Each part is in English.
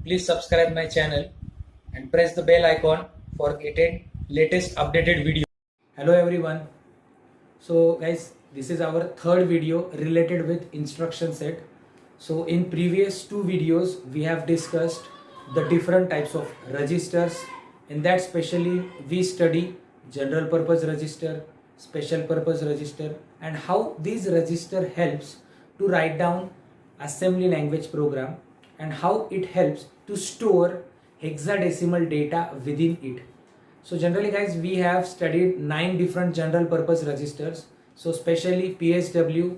Please subscribe my channel and press the bell icon for getting latest updated video. Hello everyone. So guys, this is our third video related with instruction set. So in previous two videos we have discussed the different types of registers. In that specially we study general purpose register, special purpose register, and how these register helps to write down assembly language program and how it helps to store hexadecimal data within it. So generally guys, we have studied 9 different general purpose registers. So especially PSW,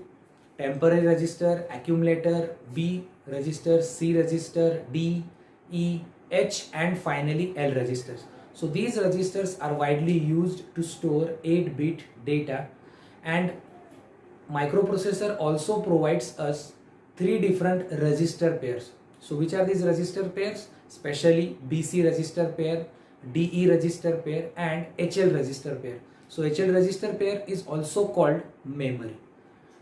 temporary register, accumulator, B register, C register, D, E, H, and finally L registers. So these registers are widely used to store 8-bit data, and microprocessor also provides us 3 different register pairs. So which are these register pairs? Especially BC register pair, DE register pair, and HL register pair. So HL register pair is also called memory.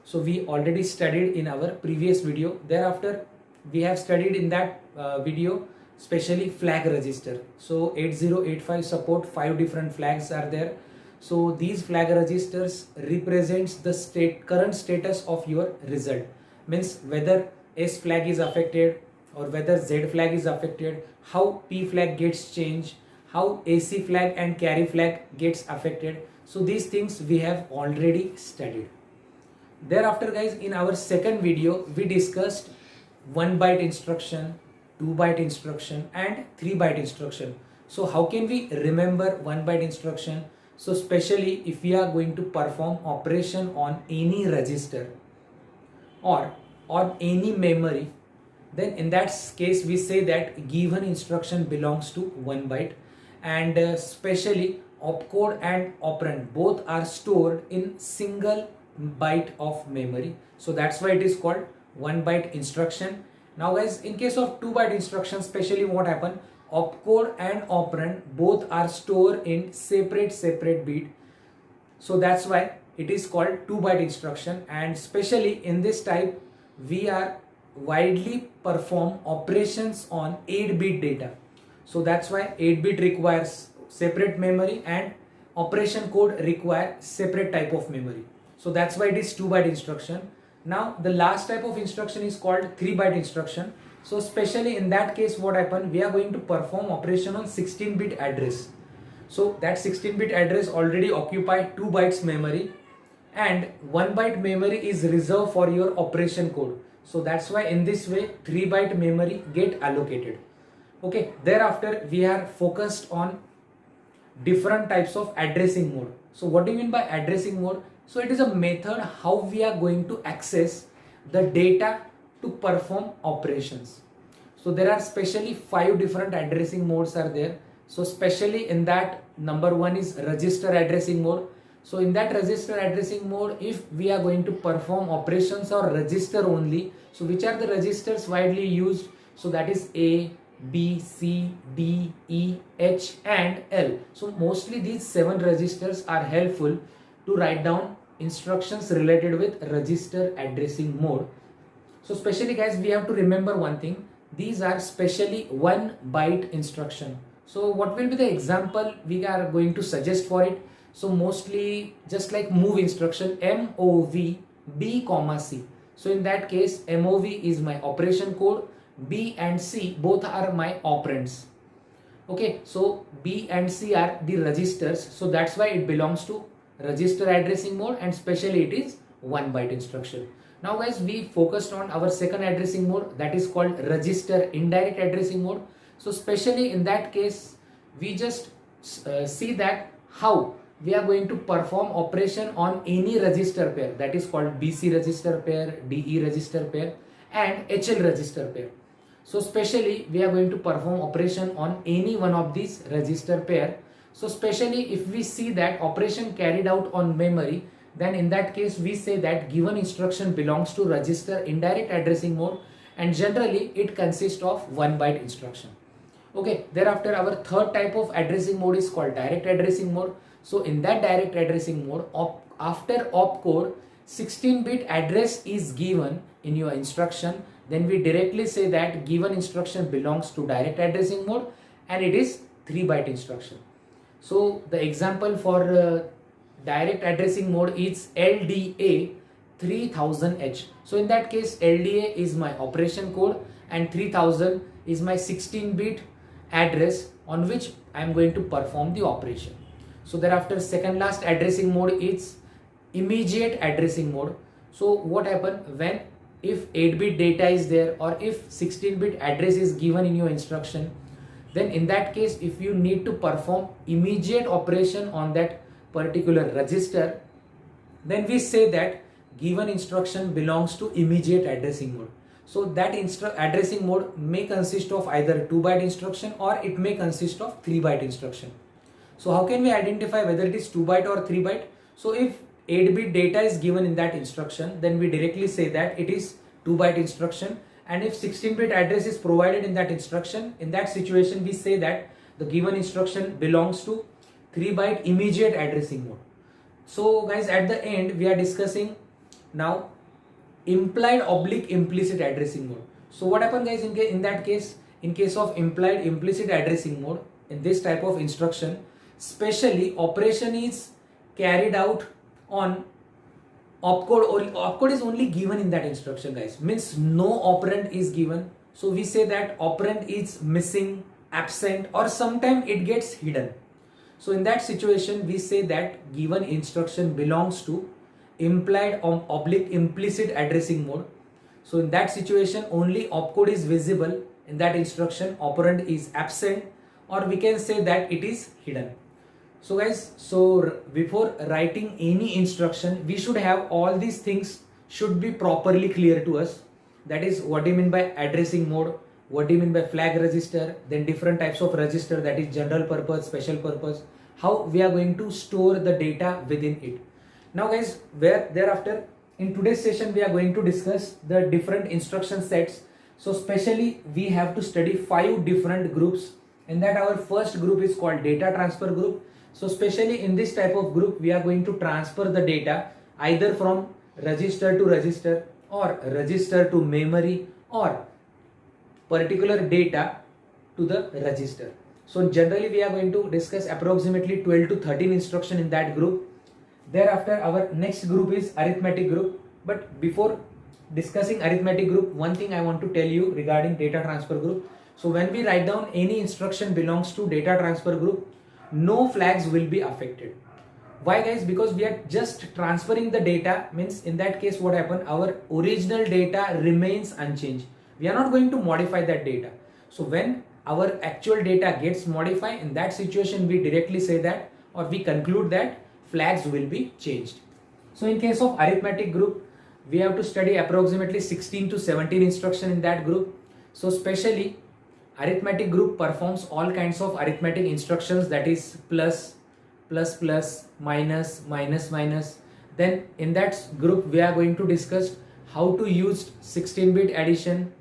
So we already studied in our previous video. Thereafter we have studied in that video especially flag register. So 8085 support 5 different flags are there. So these flag registers represents the current status of your result, means whether S flag is affected or whether Z flag is affected, how P flag gets changed, how AC flag and carry flag gets affected. So these things we have already studied. Thereafter guys, in our second video we discussed 1-byte instruction, 2-byte instruction, and 3-byte instruction. So how can we remember 1-byte instruction? So especially if we are going to perform operation on any register or on any memory, then in that case we say that given instruction belongs to 1 byte, and especially opcode and operand both are stored in single byte of memory. So that's why it is called 1-byte instruction. Now guys, in case of 2-byte instruction, especially what happen, opcode and operand both are stored in separate bit. So that's why it is called 2-byte instruction, and especially in this type we are widely perform operations on 8-bit data. So that's why 8-bit requires separate memory and operation code require separate type of memory. So that's why it is 2-byte instruction. Now the last type of instruction is called 3-byte instruction. So especially in that case what happen, we are going to perform operation on 16-bit address. So that 16-bit address already occupy 2 bytes memory, and 1 byte memory is reserved for your operation code. So that's why in this way 3-byte memory get allocated. Okay, thereafter we are focused on different types of addressing mode. So what do you mean by addressing mode? So it is a method how we are going to access the data to perform operations. So there are specially 5 different addressing modes are there. So especially in that, number 1 is register addressing mode. So in that register addressing mode, if we are going to perform operations or register only, so which are the registers widely used? So that is A, B, C, D, E, H, and L. So mostly these 7 registers are helpful to write down instructions related with register addressing mode. So especially guys, we have to remember one thing. These are specially 1-byte instruction. So what will be the example we are going to suggest for it? So mostly just like move instruction, MOV B, C. So in that case MOV is my operation code, B and C both are my operands. Okay, so B and C are the registers, so that's why it belongs to register addressing mode, and especially it is 1-byte instruction. Now guys, we focused on our second addressing mode, that is called register indirect addressing mode. So especially in that case we just see that how we are going to perform operation on any register pair, that is called BC register pair, DE register pair, and HL register pair. So especially we are going to perform operation on any one of these register pair. So especially if we see that operation carried out on memory, then in that case we say that given instruction belongs to register indirect addressing mode, and generally it consists of 1-byte instruction. Okay, thereafter our third type of addressing mode is called direct addressing mode. So in that direct addressing mode, after opcode 16-bit address is given in your instruction, then we directly say that given instruction belongs to direct addressing mode and it is 3-byte instruction. So the example for direct addressing mode is LDA 3000H. So in that case, LDA is my operation code and 3000 is my 16-bit address on which I am going to perform the operation. So thereafter, second last addressing mode is immediate addressing mode. So what happens when if 8-bit data is there or if 16-bit address is given in your instruction, then in that case, if you need to perform immediate operation on that particular register, then we say that given instruction belongs to immediate addressing mode. So that addressing mode may consist of either 2-byte instruction or it may consist of 3-byte instruction. So how can we identify whether it is 2-byte or 3-byte? So if 8-bit data is given in that instruction, then we directly say that it is 2-byte instruction. And if 16-bit address is provided in that instruction, in that situation we say that the given instruction belongs to 3-byte immediate addressing mode. So guys, at the end we are discussing now implied oblique implicit addressing mode. So what happens guys in that case, in case of implied implicit addressing mode, in this type of instruction, specially operation is carried out on opcode. Opcode is only given in that instruction guys, means no operand is given. So we say that operand is missing, absent, or sometime it gets hidden. So in that situation we say that given instruction belongs to implied oblique implicit addressing mode. So in that situation only opcode is visible in that instruction, operand is absent, or we can say that it is hidden. So guys, so before writing any instruction, we should have all these things should be properly clear to us. That is, what do you mean by addressing mode? What do you mean by flag register? Then different types of register, that is general purpose, special purpose. How we are going to store the data within it. Now guys, thereafter in today's session we are going to discuss the different instruction sets. So specially we have to study 5 different groups. In that our first group is called data transfer group. So specially in this type of group we are going to transfer the data either from register to register or register to memory or particular data to the register. So generally we are going to discuss approximately 12 to 13 instruction in that group. Thereafter our next group is arithmetic group. But before discussing arithmetic group, one thing I want to tell you regarding data transfer group. So when we write down any instruction belongs to data transfer group, no flags will be affected. Why guys? Because we are just transferring the data, means in that case what happened, our original data remains unchanged. We are not going to modify that data. So when our actual data gets modified, in that situation we directly say that, or we conclude that flags will be changed. So in case of arithmetic group, we have to study approximately 16 to 17 instruction in that group. So especially arithmetic group performs all kinds of arithmetic instructions, that is plus, plus plus, minus, minus minus. Then in that group we are going to discuss how to use 16-bit addition.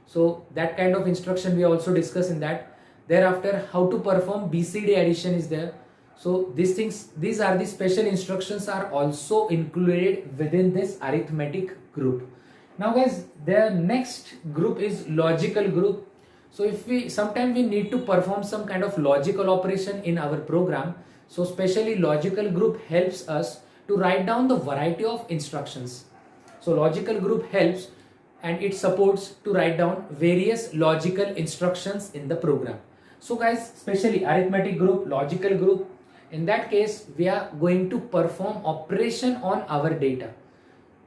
So that kind of instruction we also discuss in that. Thereafter how to perform BCD addition is there. So these are the special instructions are also included within this arithmetic group. Now guys, the next group is logical group. So if sometimes we need to perform some kind of logical operation in our program, so especially logical group helps us to write down the variety of instructions. So logical group helps and it supports to write down various logical instructions in the program. So guys, especially arithmetic group, logical group, in that case we are going to perform operation on our data.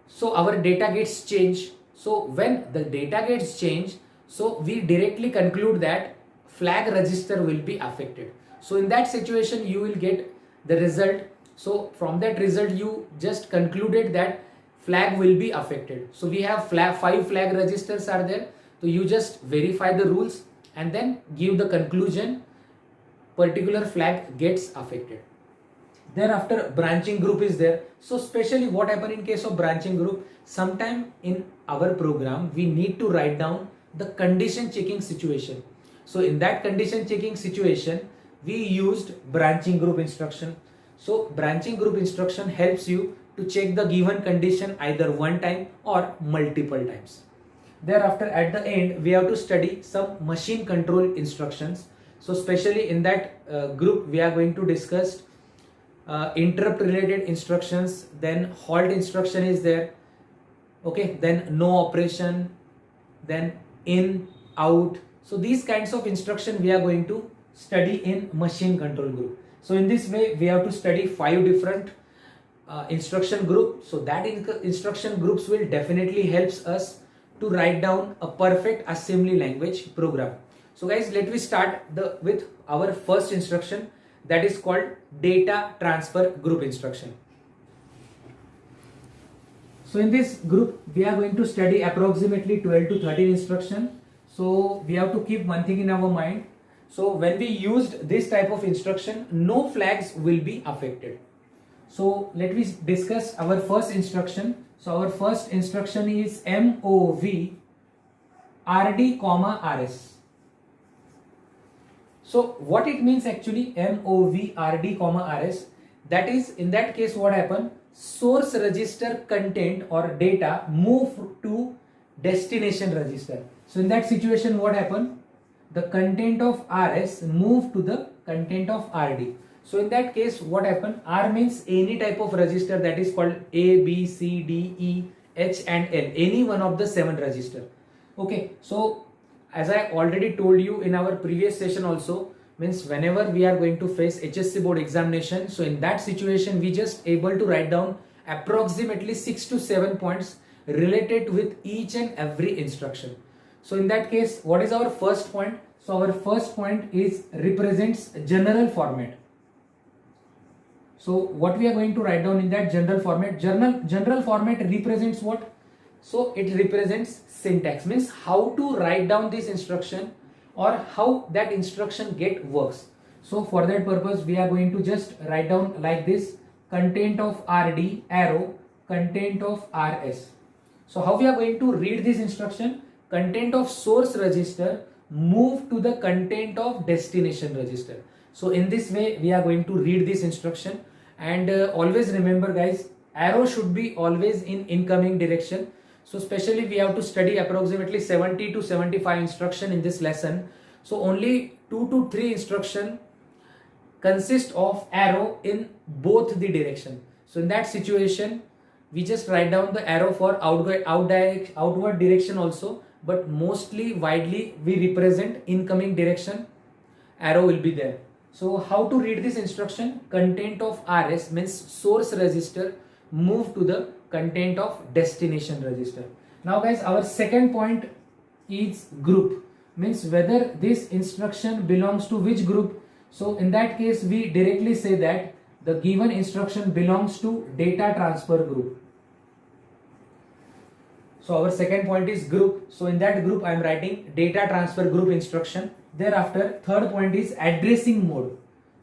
So our data gets changed. So when the data gets changed, so we directly conclude that flag register will be affected. So in that situation you will get the result. So from that result you just concluded that flag will be affected. So we have 5 flag registers are there. So you just verify the rules and then give the conclusion particular flag gets affected. Then after branching group is there. So especially what happen in case of branching group, sometime in our program we need to write down the condition checking situation. So in that condition checking situation we used branching group instruction. So branching group instruction helps you to check the given condition either one time or multiple times. Thereafter, at the end, we have to study some machine control instructions. So especially in that group, we are going to discuss interrupt related instructions, then halt instruction is there, okay, then no operation, then in, out. So these kinds of instruction we are going to study in machine control group. So in this way, we have to study 5 different instruction group. So that instruction groups will definitely helps us to write down a perfect assembly language program. So guys, let me start with our first instruction, that is called data transfer group instruction. So in this group, we are going to study approximately 12 to 13 instruction. So we have to keep one thing in our mind. So when we used this type of instruction, no flags will be affected. So let me discuss our first instruction. So our first instruction is MOV RD, RS. So what it means actually, MOV RD, RS, that is, in that case what happened, source register content or data move to destination register. So in that situation what happened, the content of RS move to the content of RD. So in that case what happened, R means any type of register, that is called A, B, C, D, E, H and L, any one of the 7 register. Okay, so as I already told you in our previous session also, means whenever we are going to face HSC board examination, so in that situation we just able to write down approximately 6 to 7 points related with each and every instruction. So in that case, what is our first point? So our first point is represents general format. So what we are going to write down in that general format, general format represents what? So it represents syntax, means how to write down this instruction or how that instruction get works. So for that purpose we are going to just write down like this: content of RD arrow content of RS. So how we are going to read this instruction? Content of source register move to the content of destination register. So in this way we are going to read this instruction. And always remember guys, arrow should be always in incoming direction. So especially we have to study approximately 70 to 75 instruction in this lesson. So only 2 to 3 instruction consist of arrow in both the direction. So in that situation we just write down the arrow for outward direction also, but mostly widely we represent incoming direction, arrow will be there. So how to read this instruction? Content of RS means source register move to the content of destination register. Now guys, our second point is group, means whether this instruction belongs to which group. So in that case we directly say that the given instruction belongs to data transfer group. So our second point is group. So in that group I am writing data transfer group instruction. Thereafter third point is addressing mode.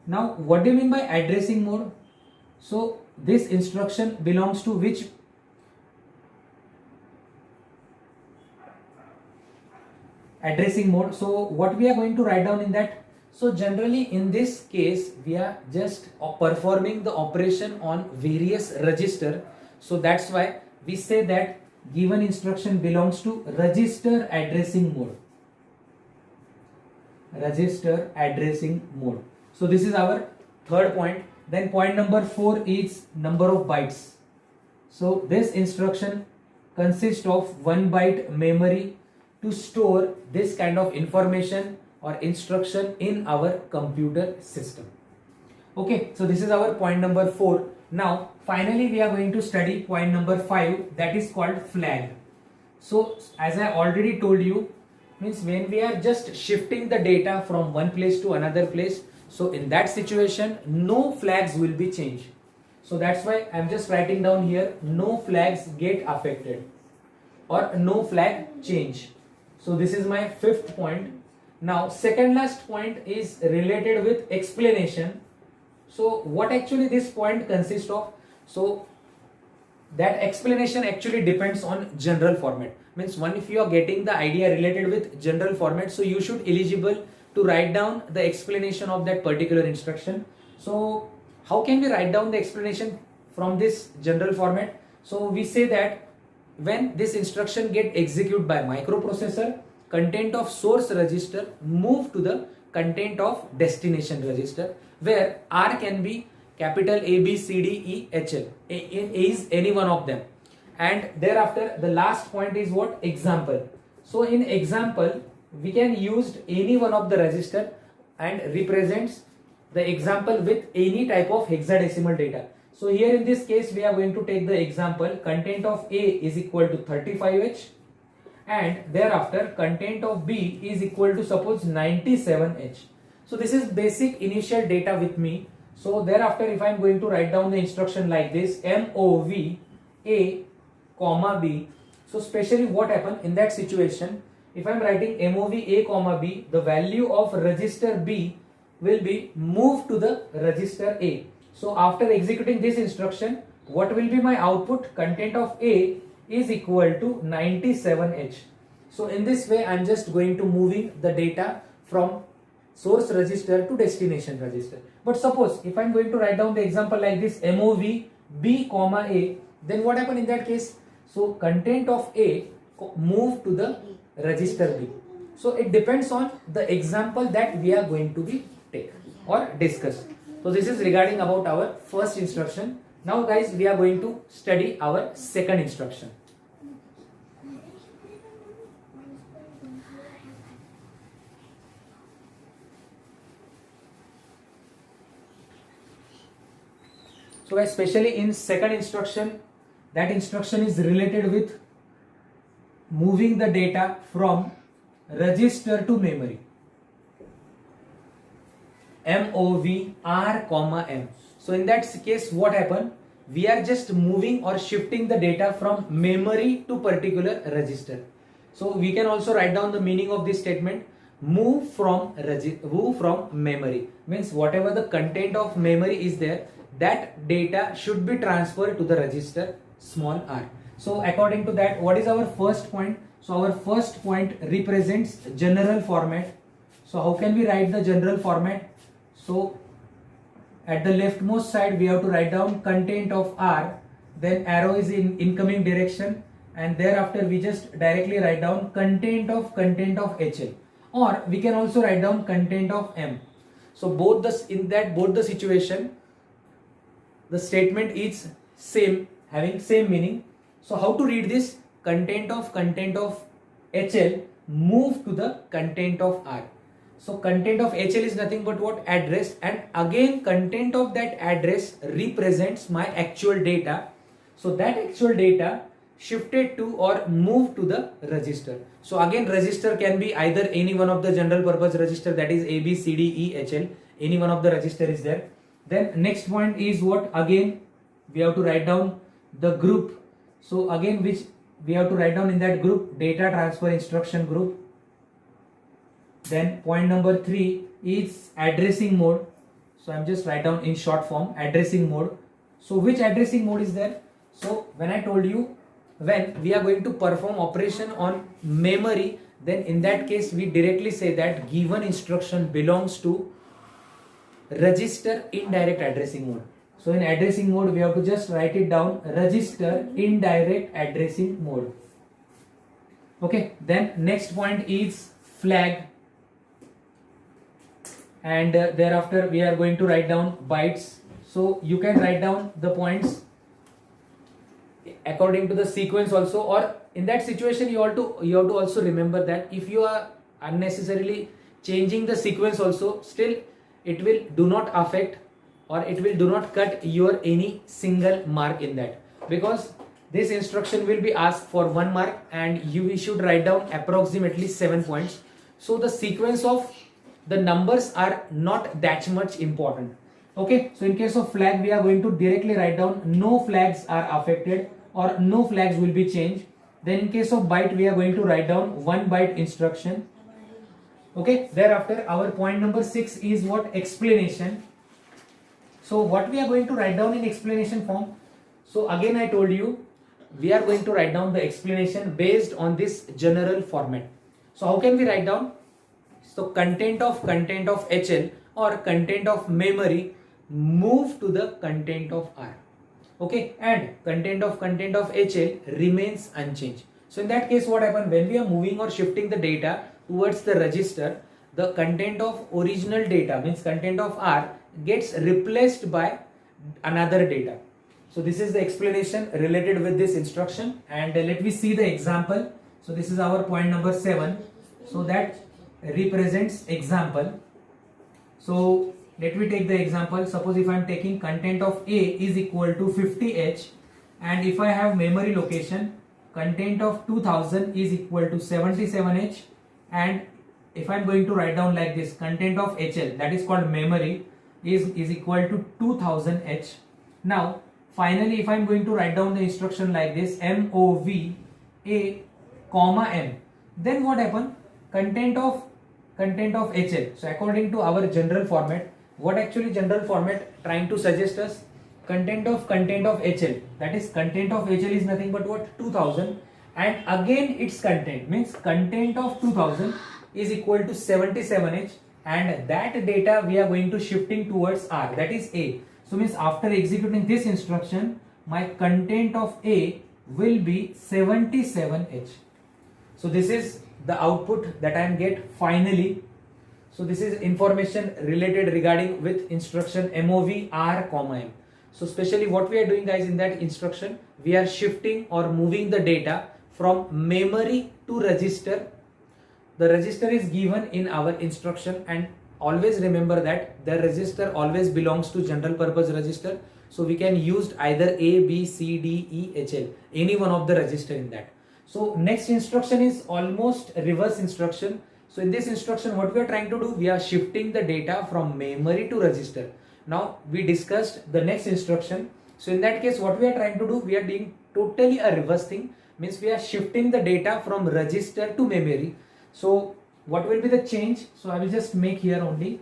Now what do you mean by addressing mode? So this instruction belongs to which? Addressing mode. So what we are going to write down in that? So generally in this case we are just performing the operation on various register. So that's why we say that given instruction belongs to register addressing mode. Register addressing mode. So this is our third point. Then point number 4 is number of bytes. So this instruction consists of 1 byte memory to store this kind of information or instruction in our computer system. Okay, so this is our point number 4. Now finally we are going to study point number 5, that is called flag. So as I already told you, means when we are just shifting the data from one place to another place, so in that situation no flags will be changed. So that's why I'm just writing down here no flags get affected or no flag change. So this is my 5th point. Now second last point is related with explanation. So what actually this point consists of? So that explanation actually depends on general format. Means one, if you are getting the idea related with general format, so you should eligible to write down the explanation of that particular instruction. So how can we write down the explanation from this general format? So we say that when this instruction get executed by microprocessor, content of source register move to the content of destination register, where R can be capital A, B, C, D, E, H, L. A is any one of them. And thereafter the last point is what? Example. So in example we can use any one of the register and represents the example with any type of hexadecimal data. So here in this case we are going to take the example content of A is equal to 35H, and thereafter content of B is equal to suppose 97H. So this is basic initial data with me. So thereafter if I am going to write down the instruction like this, MOV A comma B. So specially what happened in that situation, if I am writing MOV A comma B, the value of register B will be moved to the register A. So after executing this instruction, what will be my output? Content of A is equal to 97H. So in this way I am just going to moving the data from source register to destination register. But suppose if I am going to write down the example like this, MOV B comma A, then what happened in that case? So content of A move to the register B. So it depends on the example that we are going to be take or discuss. So this is regarding about our first instruction. Now guys, we are going to study our second instruction. So especially in second instruction, that instruction is related with moving the data from register to memory. MOV R comma M. So in that case what happened? We are just moving or shifting the data from memory to particular register. So we can also write down the meaning of this statement. Move from memory means whatever the content of memory is there, that data should be transferred to the register small r. So according to that, what is our first point? So our first point represents general format. So how can we write the general format? So at the leftmost side we have to write down content of R, then arrow is in incoming direction, and thereafter we just directly write down content of HL, or we can also write down content of M. So both the situation the statement is same, having same meaning. So how to read this? Content of HL move to the content of R. So content of HL is nothing but what? Address, and again content of that address represents my actual data. So that actual data shifted to or moved to the register. So again register can be either any one of the general purpose register, that is A, B, C, D, E, H, L. Any one of the register is there. Then next point is what? Again we have to write down the group. So again which we have to write down in that group? Data transfer instruction group. Then point number 3 is addressing mode. So I'm just write down in short form addressing mode. So which addressing mode is there? So when I told you when we are going to perform operation on memory, then in that case we directly say that given instruction belongs to register indirect addressing mode. So in addressing mode we have to just write it down, register indirect addressing mode. Okay, then next point is flag, and thereafter we are going to write down bytes. So you can write down the points according to the sequence also, or in that situation you have to also remember that if you are unnecessarily changing the sequence also, still it will do not affect or it will do not cut your any single mark in that, because this instruction will be asked for 1 mark and you should write down approximately 7 points. So the sequence of the numbers are not that much important. Okay, so in case of flag we are going to directly write down no flags are affected or no flags will be changed. Then in case of byte we are going to write down 1 byte instruction. Okay, thereafter our point number 6 is what? Explanation. So what we are going to write down in explanation form? So again I told you we are going to write down the explanation based on this general format. So how can we write down? So content of HL or content of memory move to the content of R. Okay, and content of HL remains unchanged. So in that case, what happens when we are moving or shifting the data towards the register, the content of original data, means content of R, gets replaced by another data. So this is the explanation related with this instruction, and let me see the example. So this is our point number 7. So that represents example. So let me take the example. Suppose if I am taking content of A is equal to 50H, and if I have memory location, content of 2000 is equal to 77H, and if I am going to write down like this, content of HL, that is called memory, is equal to 2000H. Now finally, if I am going to write down the instruction like this, MOV A comma M, then what happen? Content of HL. So according to our general format, what actually general format trying to suggest us? Content of HL, that is content of HL is nothing but what? 2000, and again its content, means content of 2000 is equal to 77H, and that data we are going to shifting towards R, that is A. So means after executing this instruction, my content of A will be 77H. So this is the output that I am get finally. So this is information related regarding with instruction MOV R comma M. So especially what we are doing, guys, in that instruction, we are shifting or moving the data from memory to register. The register is given in our instruction, and always remember that the register always belongs to general purpose register. So we can use either A, B, C, D, E, H, L, any one of the register in that. So next instruction is almost reverse instruction. So in this instruction, what we are trying to do, we are shifting the data from memory to register. Now we discussed the next instruction. So in that case, what we are trying to do, we are doing totally a reverse thing, means we are shifting the data from register to memory. So what will be the change? So I will just make here only.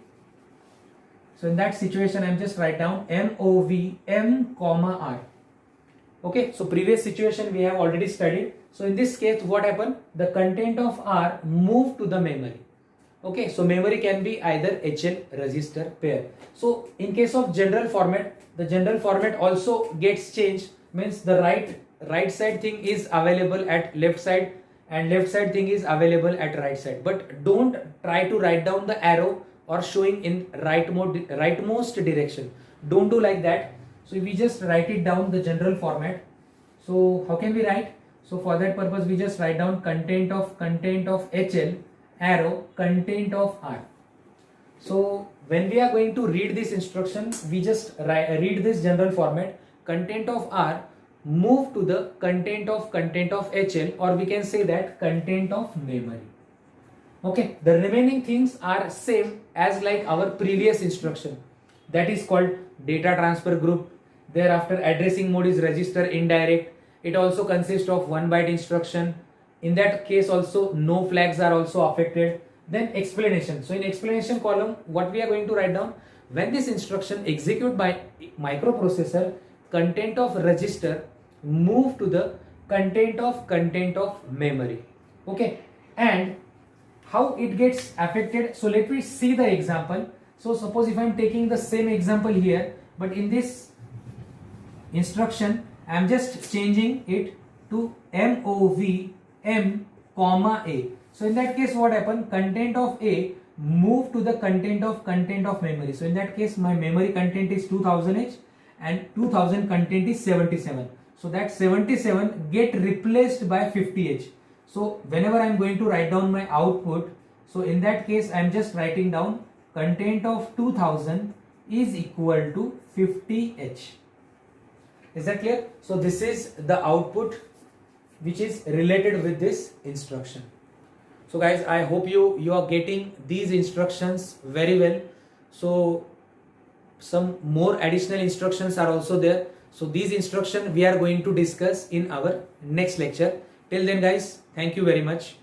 So in that situation, I am just write down MOV M comma R. Okay, so previous situation we have already studied. So in this case, what happened? The content of R moved to the memory. Okay, so memory can be either HL, register, pair. So in case of general format, the general format also gets changed, means the right side thing is available at left side, and left side thing is available at right side. But don't try to write down the arrow or showing in rightmost direction. Don't do like that. So we just write it down the general format. So how can we write? So for that purpose, we just write down content of HL, arrow content of R. So when we are going to read this instruction, we just read this general format, content of R move to the content of HL, or we can say that content of memory. Okay, the remaining things are same as like our previous instruction, that is called data transfer group. Thereafter addressing mode is register indirect. It also consists of 1 byte instruction. In that case also no flags are also affected. Then explanation. So in explanation column, what we are going to write down, when this instruction execute by microprocessor, content of register move to the content of memory. Okay, and how it gets affected. So let me see the example. So suppose if I am taking the same example here, but in this instruction I am just changing it to MOV M comma A. So in that case, what happened? Content of A move to the content of memory. So in that case, my memory content is 2000H and 2000 content is 77. So that 77 get replaced by 50H. So whenever I am going to write down my output, so in that case I am just writing down content of 2000 is equal to 50H. Is that clear? So this is the output which is related with this instruction. So guys, I hope you are getting these instructions very well. So some more additional instructions are also there. So these instructions we are going to discuss in our next lecture. Till then guys, thank you very much.